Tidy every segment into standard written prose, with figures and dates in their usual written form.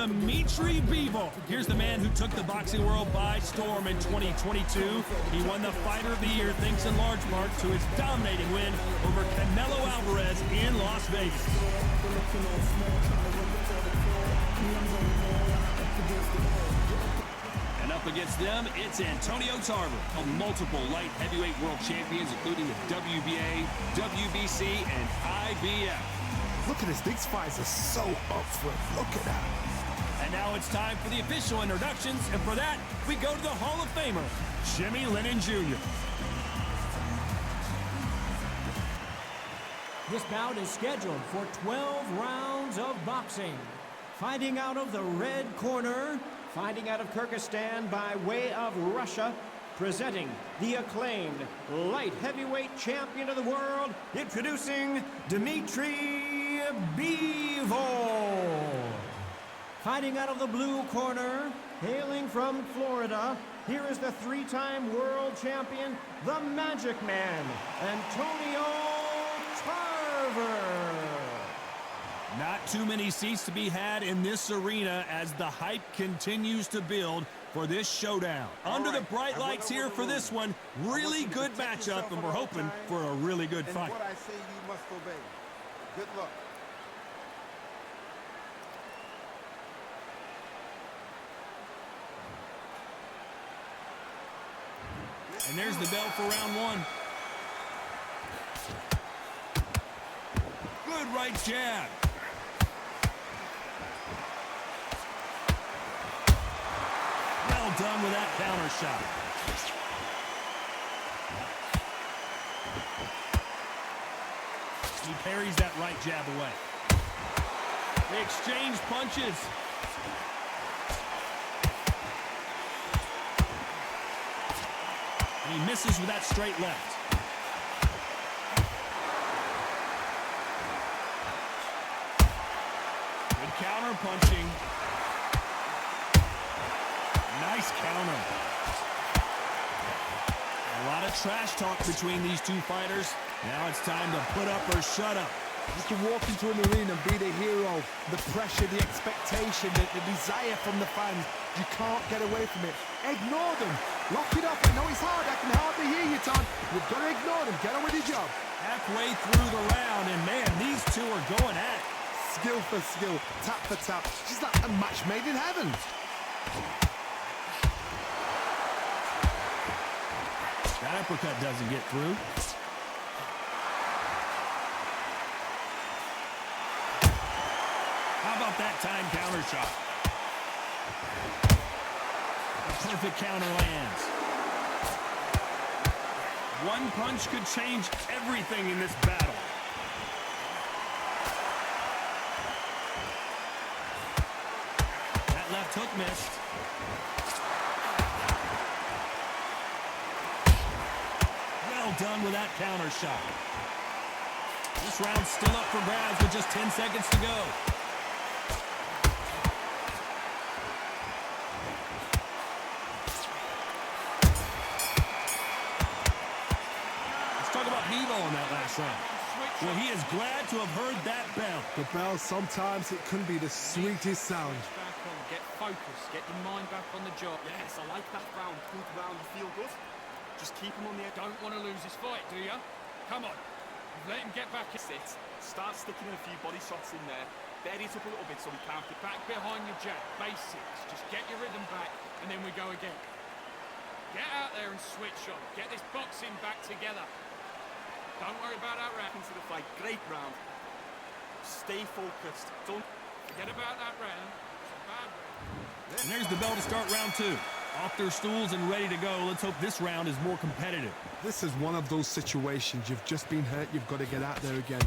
Dmitry Bivol. Here's the man who took the boxing world by storm in 2022. He won the Fighter of the Year thanks in large part to his dominating win over Canelo Alvarez in Las Vegas. And up against them, it's Antonio Tarver, of multiple light heavyweight world champions, including the WBA, WBC, and IBF. Look at this. These fights are so up front. Look at that. And now it's time for the official introductions, and for that, we go to the Hall of Famer, Jimmy Lennon Jr. This bout is scheduled for 12 rounds of boxing. Fighting out of the red corner, fighting out of Kyrgyzstan by way of Russia, presenting the acclaimed light heavyweight champion of the world, introducing Dmitry Bivol. Fighting out of the blue corner, hailing from Florida, here is the three-time world champion, the Magic Man, Antonio Tarver. Not too many seats to be had in this arena as the hype continues to build for this showdown. Under the bright lights here for this one, really good matchup, and we're hoping for a really good fight. What I say you must obey. Good luck. And there's the bell for round one. Good right jab. Well done with that counter shot. He parries that right jab away. They exchange punches. And he misses with that straight left. Good counter punching. Nice counter. A lot of trash talk between these two fighters. Now it's time to put up or shut up. You can walk into an arena and be the hero. The pressure, the expectation, the desire from the fans. You can't get away from it. Ignore them. Lock it up. I know it's hard. I can hardly hear you, Tom. You've got to ignore them. Get on with your job. Halfway through the round, and man, these two are going at it. Skill for skill, tap for tap. Just like a match made in heaven. That uppercut doesn't get through. How about that time counter shot? A perfect counter lands. One punch could change everything in this battle. That left hook missed. Well done with that counter shot. This round's still up for grabs with just 10 seconds to go. Talk about Bivol in that last round. Well, he is glad to have heard that bell. The bell, sometimes it can be the sweetest sound. Back on, get focused, get your mind back on the job. Yes, I like that round. Good round, you feel good. Just keep him on the edge. Don't want to lose his fight, do you? Come on, let him get back. Sit. Start sticking in a few body shots in there. Bury it up a little bit so we can't get Back behind your jab, basics. Just get your rhythm back, and then we go again. Get out there and switch on. Get this boxing back together. Don't worry about that round. into the fight. Great round. Stay focused. Don't forget about that round. It's a bad round. And there's the bell to start round two. Off their stools and ready to go. Let's hope this round is more competitive. This is one of those situations. You've just been hurt. You've got to get out there again.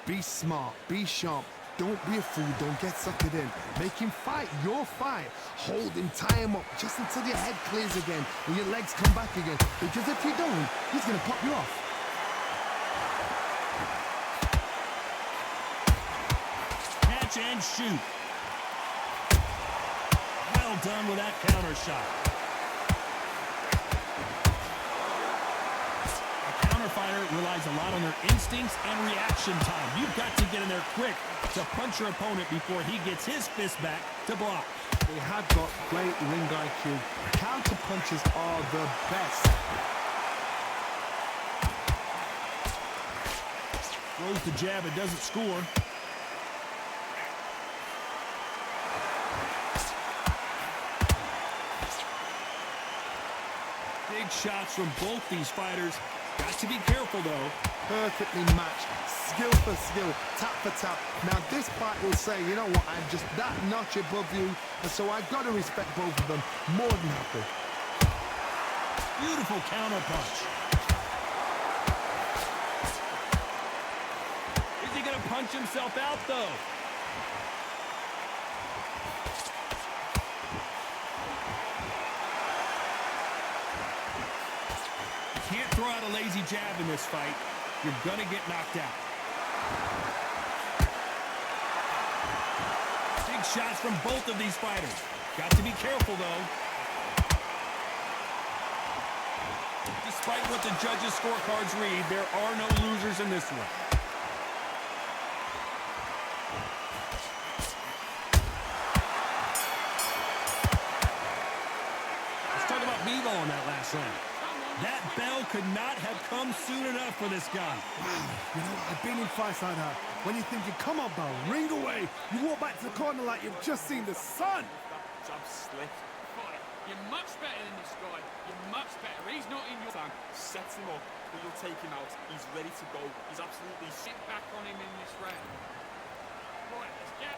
Be smart. Be sharp. Don't be a fool. Don't get suckered in. Make him fight your fight. Hold him, tie him up just until your head clears again and your legs come back again. Because if you don't, he's going to pop you off. Catch and shoot. Well done with that counter shot. A counter counter fighter relies a lot on their instincts and reaction time. You've got to get in there quick to punch your opponent before he gets his fist back to block. They have got great ring IQ. Counter punches are the best. Throws the jab, it doesn't score. Big shots from both these fighters. Got to be careful, though. Perfectly matched. Skill for skill. Tap for tap. Now, this fight will say, you know what, I'm just that notch above you, and so I've got to respect both of them. More than happy. Beautiful counter punch. Is he going to punch himself out, though? Can't throw out a lazy jab in this fight. You're going to get knocked out. Big shots from both of these fighters. Got to be careful, though. Despite what the judges' scorecards read, there are no losers in this one. Let's talk about Bivol in that last round. That bell could not have come soon enough for this guy. Wow, you know, I've been in fights like that. When you're thinking, come on, Bell, ring away. You walk back to the corner like you've just seen the sun. That jab slick. Boy, you're much better than this guy. You're much better. He's not in your Time sets him up, but you'll take him out. He's ready to go. He's absolutely sit back on him in this round. Right, let's get.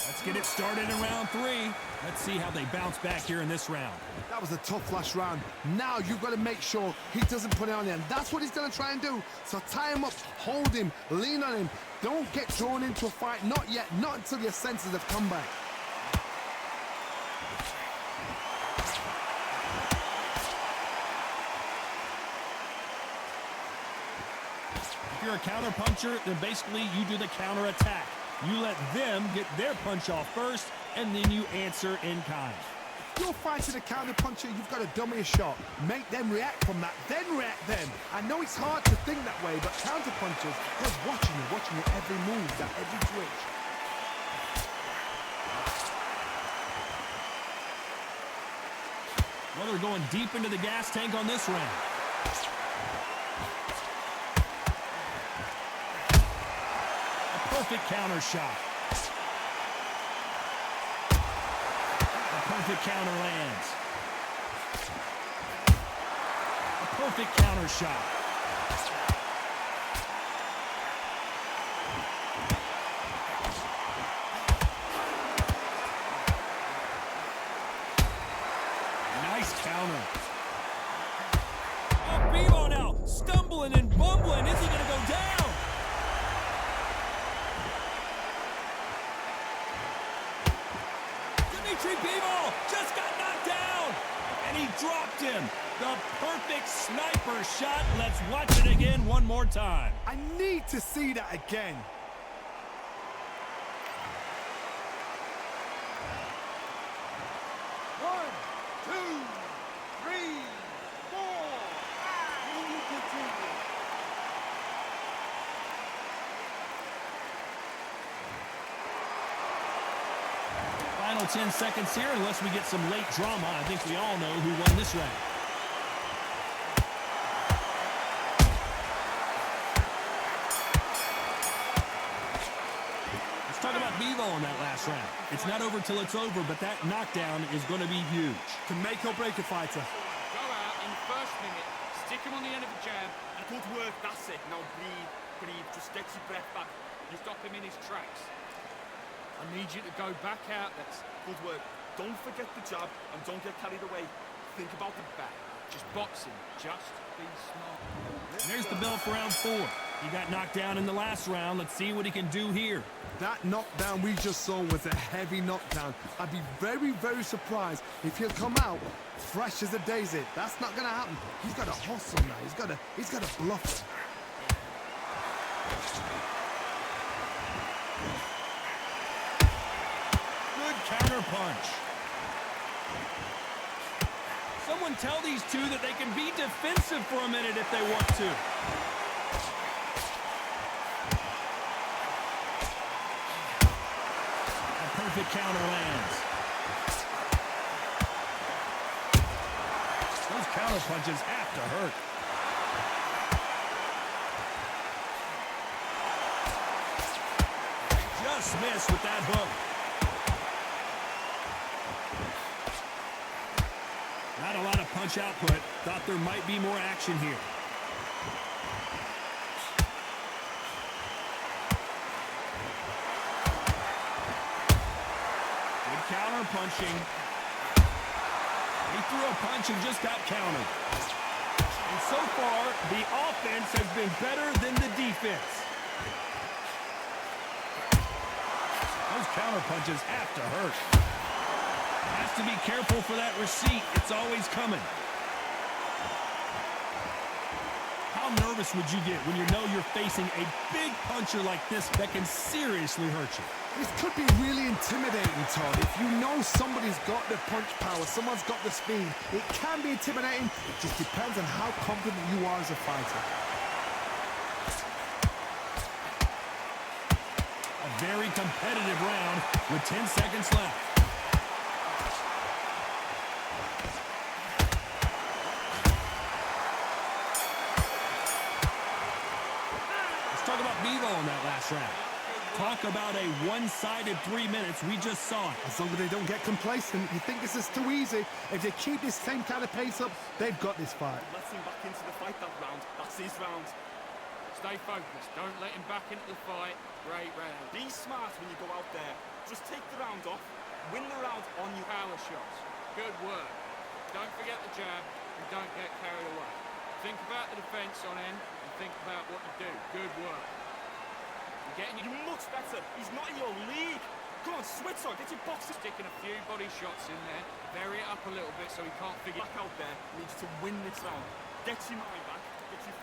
Let's get it started in round 3. Let's see how they bounce back here in this round. That was a tough last round. Now you've got to make sure he doesn't put it on him. That's what he's going to try and do. So tie him up, hold him, lean on him. Don't get drawn into a fight. Not yet. Not until your senses have come back. If you're a counter puncher, then basically you do the counter attack. You let them get their punch off first, and then you answer in kind. If you're fighting a counter puncher, you've got to dummy a shot. Make them react from that, then react them. I know it's hard to think that way, but counter punchers, they're watching your every move, that every twitch. Well, they're going deep into the gas tank on this round. Perfect counter shot. A perfect counter lands. A perfect counter shot. Nice counter. Oh, Bivol now stumbling and bumbling. Is he going to go down? Dmitry Bivol just got knocked down, and he dropped him. The perfect sniper shot. Let's watch it again one more time. I need to see that again. One, two, three, four. And you continue. Final 10 seconds here, unless we get some late drama. I think we all know who won this round. Let's talk about Bivol in that last round. It's not over till it's over, but that knockdown is going to be huge. To make or break a fighter. Go out in the first minute, stick him on the end of a jab, And good work, that's it. Now breathe, breathe. Just get your breath back. and stop him in his tracks. I need you to go back out. That's Good work. Don't forget the jab and don't get carried away. Think about the back. just boxing. Just be smart. There's the bell for round 4. He got knocked down in the last round. Let's see what he can do here. That knockdown we just saw was a heavy knockdown. I'd be very, very surprised if he'll come out fresh as a daisy. That's not gonna happen. He's got to hustle now. He's got to bluff. Good counter punch. Someone tell these two that they can be defensive for a minute if they want to. A perfect counter lands. Those counter punches have to hurt. Just missed with that hook. Not a lot of punch output. Thought there might be more action here. Good counter punching. He threw a punch and just got countered. And so far, the offense has been better than the defense. Those counter punches have to hurt. Has to be careful for that receipt. It's always coming. How nervous would you get when you know you're facing a big puncher like this that can seriously hurt you? This could be really intimidating, Todd. If you know somebody's got the punch power, someone's got the speed, it can be intimidating. It just depends on how confident you are as a fighter. A very competitive round with 10 seconds left. Let's talk about Bivol in that last round. Talk about a one-sided 3 minutes. We just saw it. As long as they don't get complacent, you think this is too easy. If they keep this same kind of pace up, they've got this fight. Let's him back into the fight that round. That's his round. Stay focused. Don't let him back into the fight. Great round. Be smart when you go out there. Just take the round off. Win the round on your Power shots. Good work. Don't forget the jab and don't get carried away. Think about the defense on end and think about what you do. Good work. You're getting You're much better. He's not in your league. Come on, switch on. Get your boxer. sticking a few body shots in there. Vary it up a little bit so he can't figure Back out there. Needs to win this round. Get your mind back. Get your...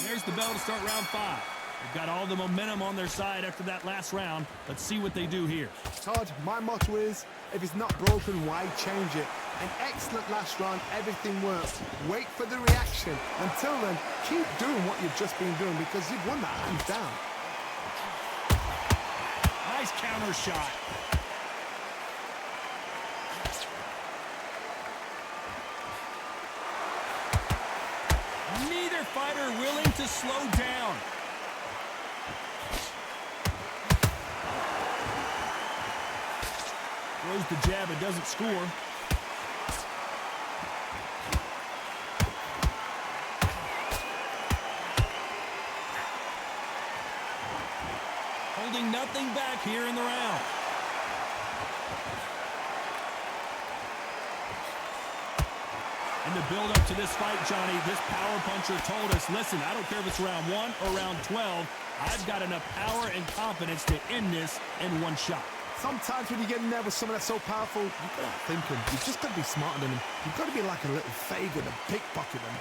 Here's the bell to start round 5. They've got all the momentum on their side after that last round. Let's see what they do here. Todd, my motto is, if it's not broken, why change it? An excellent last round, everything works. Wait for the reaction. Until then, keep doing what you've just been doing because you've won that hands down. Nice counter shot. Neither fighter willing to slow down. Throws the jab, it doesn't score. Holding nothing back here in the round. In the build-up to this fight, Johnny, this power puncher told us, listen, I don't care if it's round 1 or round 12, I've got enough power and confidence to end this in one shot. Sometimes when you get in there with someone that's so powerful, you've got to think him. You've just got to be smarter than him. You've got to be like a little Fagin and pickpocket him.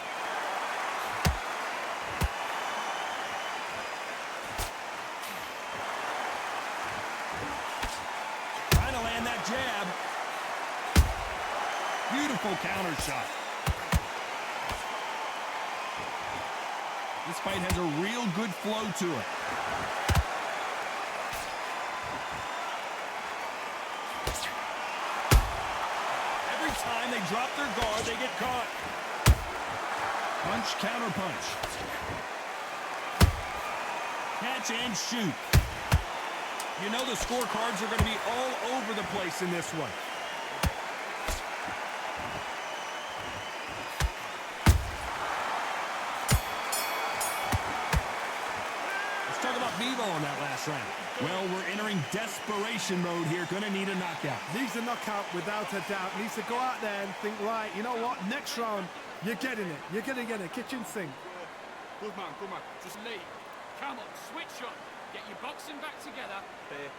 Trying to land that jab. Beautiful counter shot. This fight has a real good flow to it. Every time they drop their guard, they get caught. Punch, counter punch. Catch and shoot. You know the scorecards are going to be all over the place in this one. Let's talk about Bivol in that last round. Well, we're entering desperation mode here. Going to need a knockout. Needs a knockout without a doubt. Needs to go out there and think, right, you know what? Next round, you're getting it. You're going to get it. Kitchen sink. Good man, good man. Just lead. Come on, switch on. Get your boxing back together. There.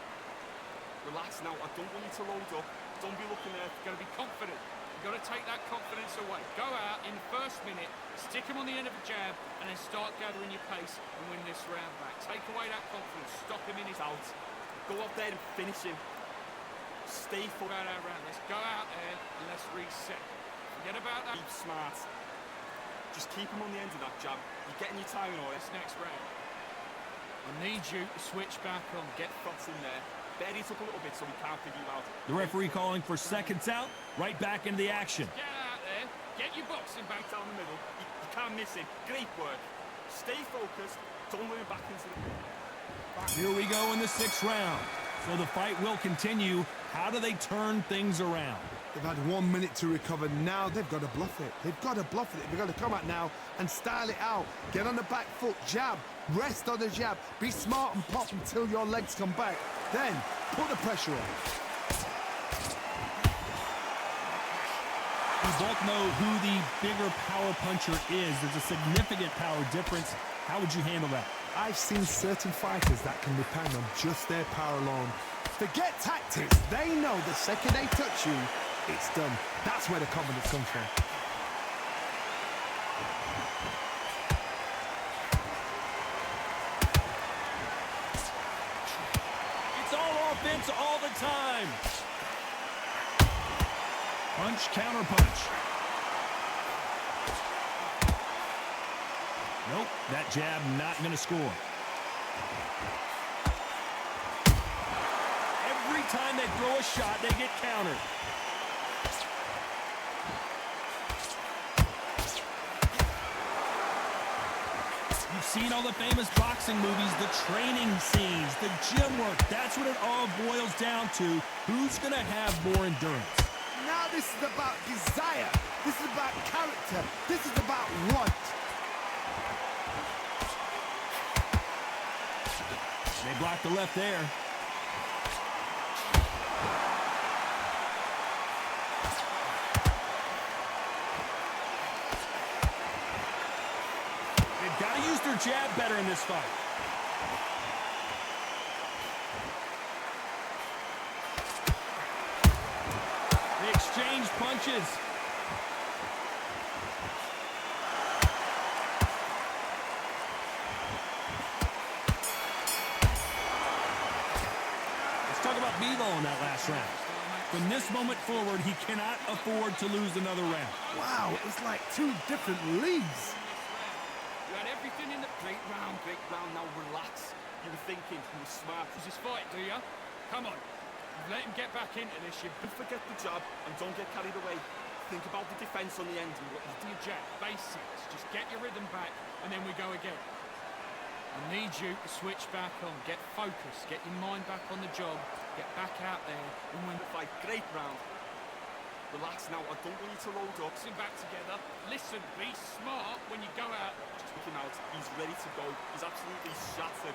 Relax now. I don't want you to load up. Don't be looking there. You've got to be confident. You've got to take that confidence away. Go out in the first minute, stick him on the end of a jab, and then start gathering your pace and win this round back. Take away that confidence. Stop him in his Out. Go out there and finish him. Stay for about our round. Let's go out there and let's reset. Forget about that. Keep smart. Just keep him on the end of that jab. You're getting your timing on it. This next round. I need you to switch back on. Get Shots in there. Bury it up a little bit so we can't figure you out. The referee calling for seconds out. Right back into the action. Get out there. Get your boxing back. Down the middle. You can't miss it. Great work. Stay focused. Don't let him back into the... Here we go in the 6th round. So the fight will continue. How do they turn things around? They've had 1 minute to recover. Now they've got to bluff it. They've got to bluff it. They've got to come out now and style it out. Get on the back foot, jab, rest on the jab. Be smart and pop until your legs come back. Then put the pressure on. We both know who the bigger power puncher is. There's a significant power difference. How would you handle that? I've seen certain fighters that can depend on just their power alone. Forget tactics. They know the second they touch you, it's done. That's where the confidence comes from. It's all offense all the time. Punch, counter punch. Nope, that jab not going to score. Every time they throw a shot, they get countered. You've seen all the famous boxing movies, the training scenes, the gym work. That's what it all boils down to. Who's going to have more endurance? Now this is about desire. This is about character. This is about want. They blocked the left there. They've got to use their jab better in this fight. They exchange punches. Talk about Bivol in that last round. From this moment forward, he cannot afford to lose another round. Wow, it's like two different leagues. You had everything in the Great round. Now relax. You were thinking. You were smart. This fight, do you? Come on. Let him get back into this. You Don't forget the jab and don't get carried away. Think about the defense on the end and what you do your jab. Basics. Just get your rhythm back, and then we go again. I need you to switch back on. Get focused. Get your mind back on the job. Get back out there and win the fight. Great round. Relax now. I don't want you to load up. Sit back together. Listen, be smart when you go out. Just look him out. He's ready to go. He's absolutely shattered.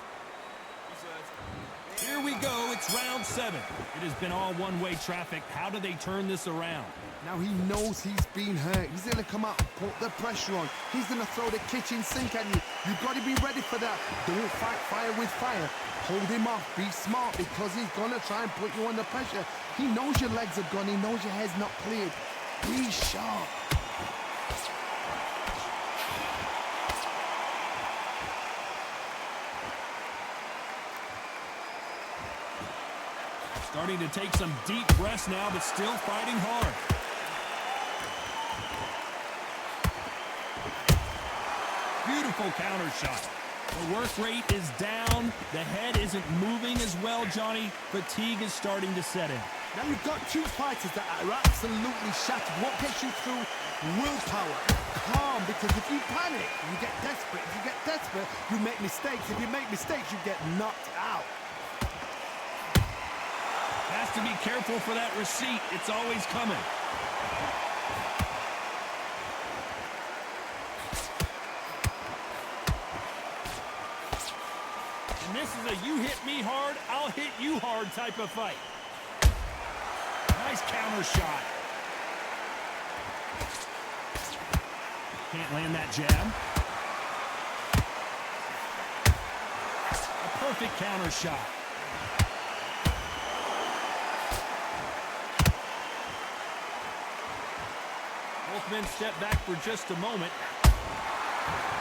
Here we go. It's round 7. It has been all one-way traffic. How do they turn this around? Now he knows he's been hurt. He's going to come out and put the pressure on. He's going to throw the kitchen sink at you. You've got to be ready for that. Don't fight fire with fire. Hold him off. Be smart because he's going to try and put you under pressure. He knows your legs are gone. He knows your head's not cleared. Be sharp. Starting to take some deep breaths now, but still fighting hard. Beautiful counter shot. The work rate is down. The head isn't moving as well, Johnny. Fatigue is starting to set in. Now you've got two fighters that are absolutely shattered. What gets you through? Willpower. Calm, because if you panic, you get desperate. If you get desperate, you make mistakes. If you make mistakes, you get knocked out. Has to be careful for that receipt. It's always coming. And this is a you hit me hard, I'll hit you hard type of fight. Nice counter shot. Can't land that jab. A perfect counter shot. Both men step back for just a moment.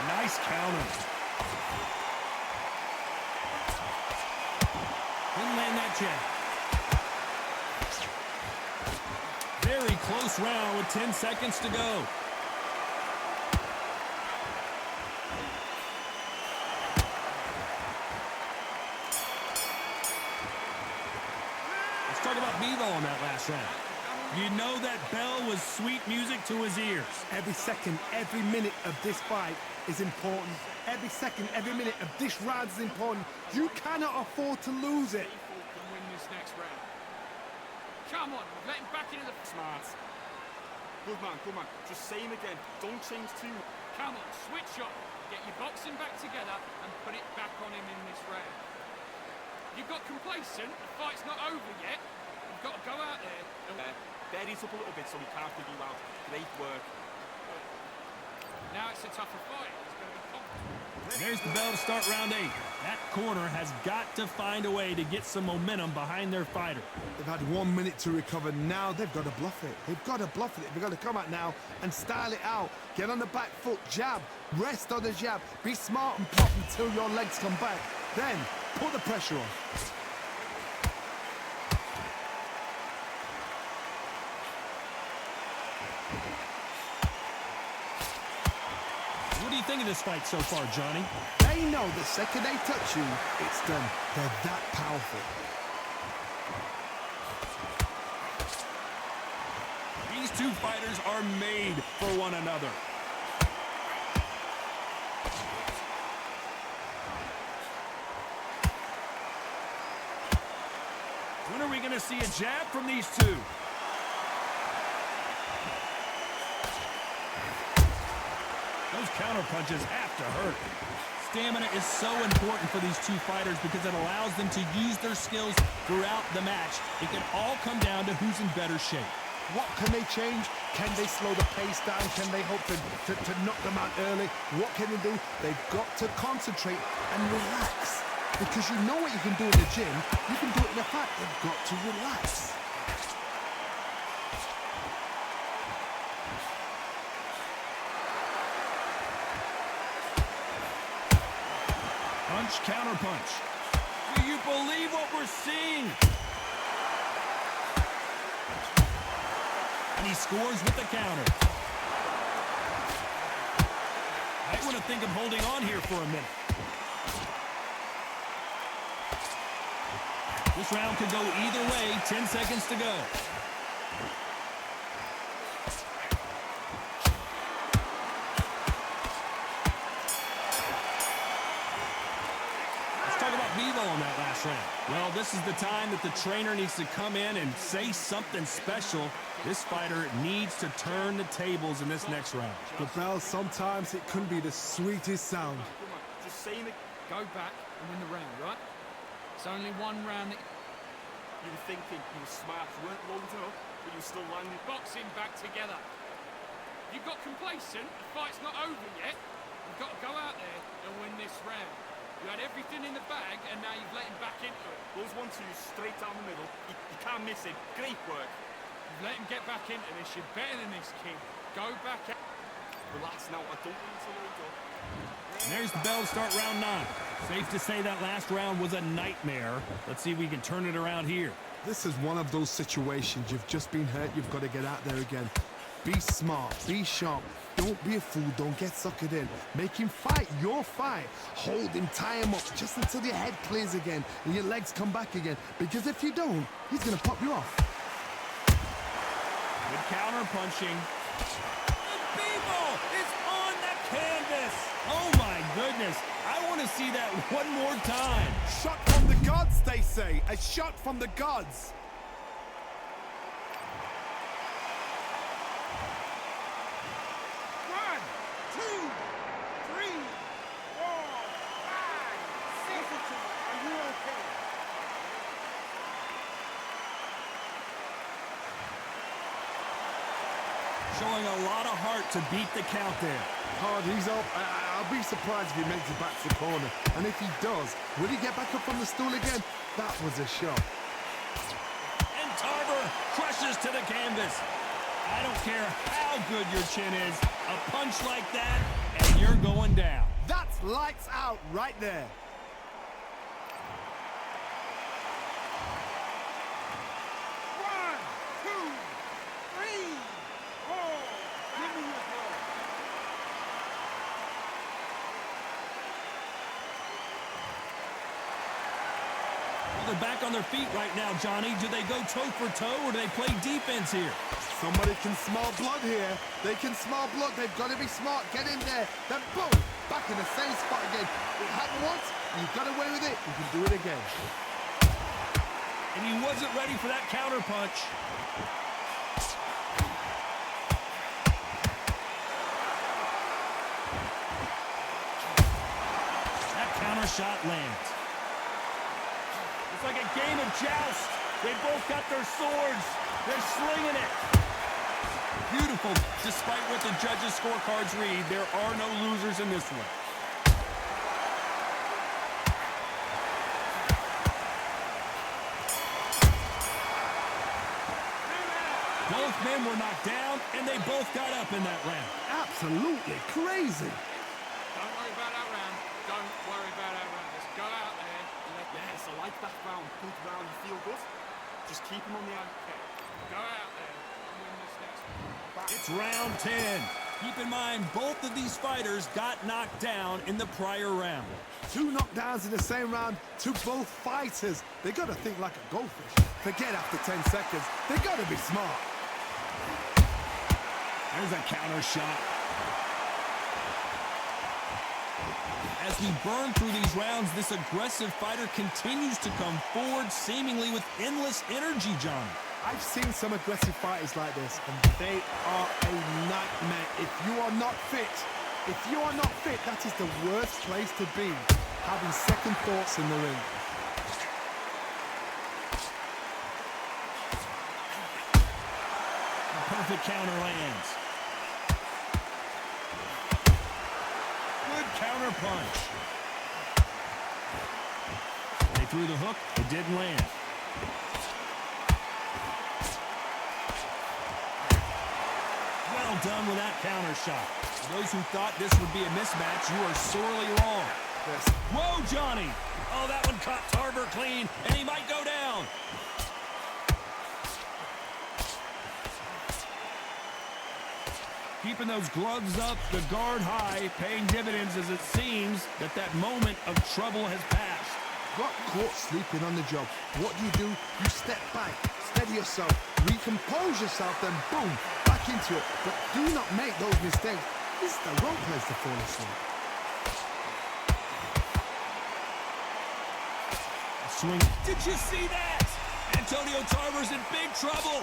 Nice counter. Didn't land that jab. Very close close round with 10 seconds to go. Let's talk about Bivol in that last round. You know that bell was sweet music to his ears. Every second, every minute of this fight is important. Every second, every minute of this round is important. You cannot afford to lose it. Can win this next round. Come on, let him back into the... Smart. Good man. Just say him again. Don't change too much. Come on, switch on. Get your boxing back together and put it back on him in this round. You got complacent. The fight's not over yet. You've got to go out there and... Berries up a little bit so he can't give you out. Great work. Now it's a tougher fight. It's going to be confident. There's the bell to start round 8. That corner has got to find a way to get some momentum behind their fighter. They've had 1 minute to recover. Now they've got to bluff it. They've got to bluff it. They've got to come out now and style it out. Get on the back foot, jab, rest on the jab. Be smart and pop until your legs come back. Then put the pressure on. What do you think of this fight so far, Johnny? They know the second they touch you, it's done. They're that powerful. These two fighters are made for one another. When are we going to see a jab from these two? Those counter punches have to hurt. Stamina is so important for these two fighters because it allows them to use their skills throughout the match. It can all come down to who's in better shape. What can they change? Can they slow the pace down? Can they hope to knock them out early? What can they do? They've got to concentrate and relax. Because you know what you can do in the gym, you can do it in the fight. They've got to relax. Punch, counter punch. Do you believe what we're seeing? And he scores with the counter. I want to think of holding on here for a minute. This round could go either way. 10 seconds to go. Bivol on that last round. Well, this is the time that the trainer needs to come in and say something special. This fighter needs to turn the tables in this next round. The bell, sometimes it can be the sweetest sound. Come on. Just say him again. Go back and win the round, right? It's only one round that... You were thinking you were smart. You weren't loading up, but you were still landing. Boxing back together. You got complacent. The fight's not over yet. You've got to go out there and win this round. You had everything in the bag, and now you've let him back into it. Those 1-2s straight down the middle. You can't miss it. Great work. You've let him get back into this. You're better than this, kid. Go back out. Relax now. I don't need to load up. And there's the bell to start round 9. Safe to say that last round was a nightmare. Let's see if we can turn it around here. This is one of those situations. You've just been hurt. You've got to get out there again. Be smart. Be sharp. Don't be a fool. Don't get suckered in. Make him fight your fight. Hold him, tie him up just until your head clears again and your legs come back again. Because if you don't, he's going to pop you off. Good counter punching. And Bivol is on the canvas. Oh my goodness. I want to see that one more time. Shot from the gods, they say. A shot from the gods. Showing a lot of heart to beat the count there. Hard, he's up. I'll be surprised if he makes it back to the corner. And if he does, will he get back up from the stool again? That was a shot. And Tarver crushes to the canvas. I don't care how good your chin is. A punch like that, and you're going down. That's lights out right there. they're back on their feet right now, Johnny. Do they go toe-for-toe or do they play defense here? Somebody can smell blood here. They can smell blood. They've got to be smart. Get in there. Then boom, back in the same spot again. It happened once. You got away with it. You can do it again. And he wasn't ready for that counter punch. That counter shot lands. It's like a game of joust. They both got their swords. They're slinging it. Beautiful. Despite what the judges' scorecards read, there are no losers in this one. Both men were knocked down, and they both got up in that round. Absolutely crazy. Don't worry about our round. Don't worry about our round. Let's go out there and let Yes, I like that round. Good round. You feel good? Just keep him on the outside. Okay. Go out there and win this next one. It's round 10. Keep in mind, both of these fighters got knocked down in the prior round. 2 knockdowns in the same round to both fighters. They got to think like a goldfish. Forget after 10 seconds. They got to be smart. There's a counter shot. As we burn through these rounds, this aggressive fighter continues to come forward, seemingly with endless energy, John. I've seen some aggressive fighters like this, and they are a nightmare. If you are not fit, that is the worst place to be, having second thoughts in the ring. A perfect counter lands. Good counter punch. They threw the hook. It didn't land. Well done with that counter shot. For those who thought this would be a mismatch, you are sorely wrong. Yes. Whoa, Johnny! Oh, that one caught Tarver clean, and he might go down. Keeping those gloves up, the guard high, paying dividends as it seems that moment of trouble has passed. Got caught sleeping on the job. What do? You step back, steady yourself, recompose yourself, then boom, back into it. But do not make those mistakes. This is the wrong place to fall asleep. Swing. Did you see that? Antonio Tarver's in big trouble.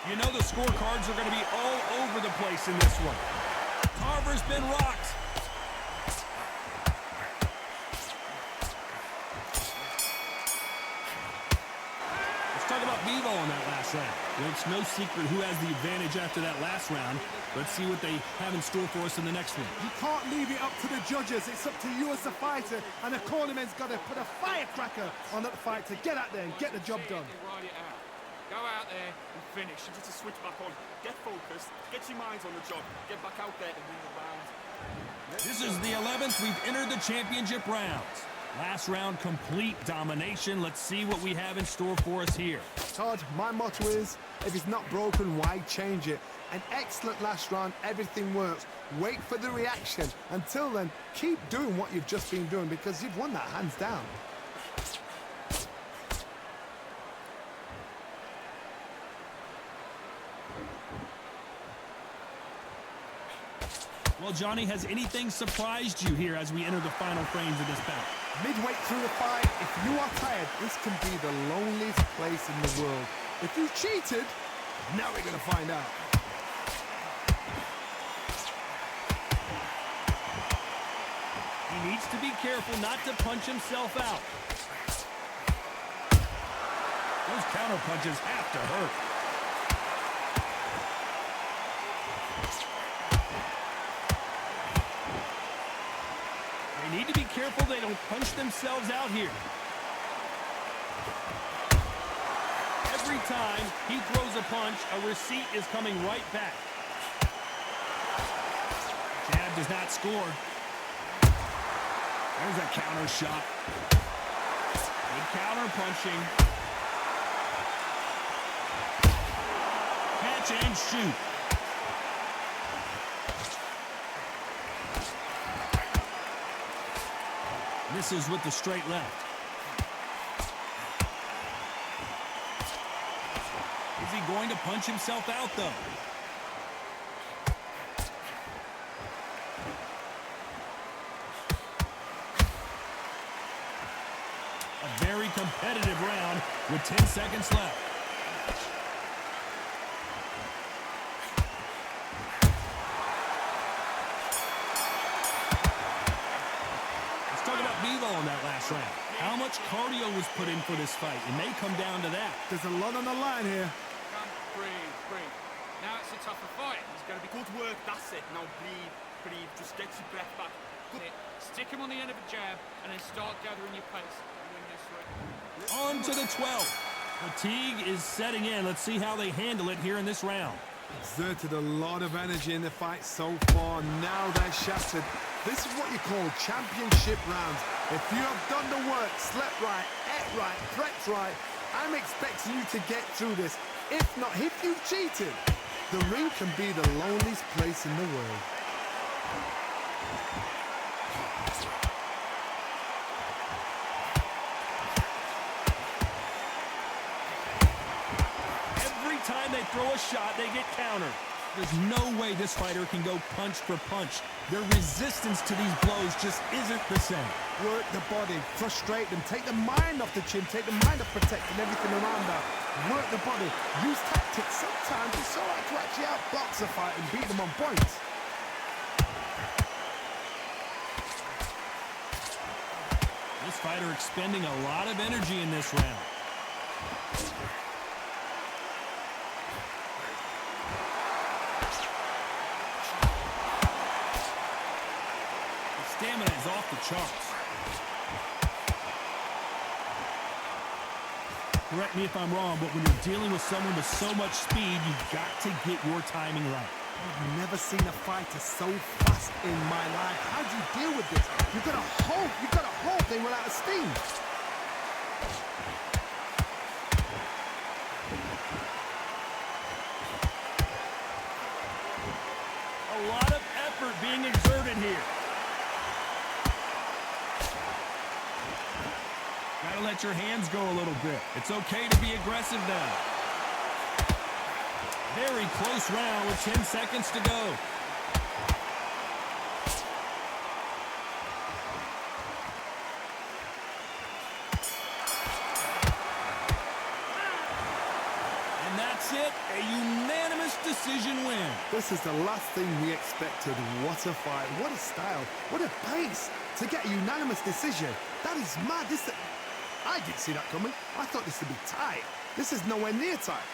You know the scorecards are going to be all over the place in this one. Tarver's been rocked. Let's talk about Bivol in that last round. Well, it's no secret who has the advantage after that last round. Let's see what they have in store for us in the next one. You can't leave it up to the judges. It's up to you as a fighter, and the cornerman's got to put a firecracker on that fight to get out there and get the job done. Ride it out. Go out there and finish. Just to switch back on. Get focused. Get your minds on the job. Get back out there and win the round. This is the 11th. We've entered the championship rounds. Last round, complete domination. Let's see what we have in store for us here. Todd, my motto is, if it's not broken, why change it? An excellent last round, everything works. Wait for the reaction. Until then, keep doing what you've just been doing because you've won that hands down. Well, Johnny, has anything surprised you here as we enter the final frames of this bout? Midway through the fight, if you are tired, this can be the loneliest place in the world. If you cheated, now we're going to find out. He needs to be careful not to punch himself out. Those counter punches have to hurt. They need to be careful they don't punch themselves out here. Every time he throws a punch, a receipt is coming right back. Jab does not score. There's a counter shot. Good counter punching. Catch and shoot. Misses with the straight left. Is he going to punch himself out, though? A very competitive round with 10 seconds left. Let's talk about Bivol on that last round. How much cardio was put in for this fight? It may come down to that. There's a lot on the line here. Come, breathe, breathe. Now it's a tougher fight. He's going to be Good work, that's it. Now breathe, breathe. Just get your breath back. Good. Stick him on the end of a jab and then start gathering your pace. Win this round. On to the 12th. Fatigue is setting in. Let's see how they handle it here in this round. Exerted a lot of energy in the fight so far. Now they're shattered. This is what you call championship rounds. If you have done the work, slept right, ate right, prepped right, I'm expecting you to get through this. If not, if you've cheated, the ring can be the loneliest place in the world. Every time they throw a shot, they get countered. There's no way this fighter can go punch for punch. Their resistance to these blows just isn't the same. Work the body, frustrate them, take the mind off the chin, take the mind off protecting everything around that. Work the body, use tactics. Sometimes it's all right to actually outbox a fight and beat them on points. This fighter expending a lot of energy in this round. Stamina is off the charts. Correct me if I'm wrong, but when you're dealing with someone with so much speed, you've got to get your timing right. I've never seen a fighter so fast in my life. How do you deal with this? You've got to hope they run out of steam. A lot of effort being exerted here. Gotta let your hands go a little bit. It's okay to be aggressive now. Very close round with 10 seconds to go. And that's it, a unanimous decision win. This is the last thing we expected. What a fight, what a style, what a pace to get a unanimous decision. That is mad. I didn't see that coming. I thought this would be tight. This is nowhere near tight.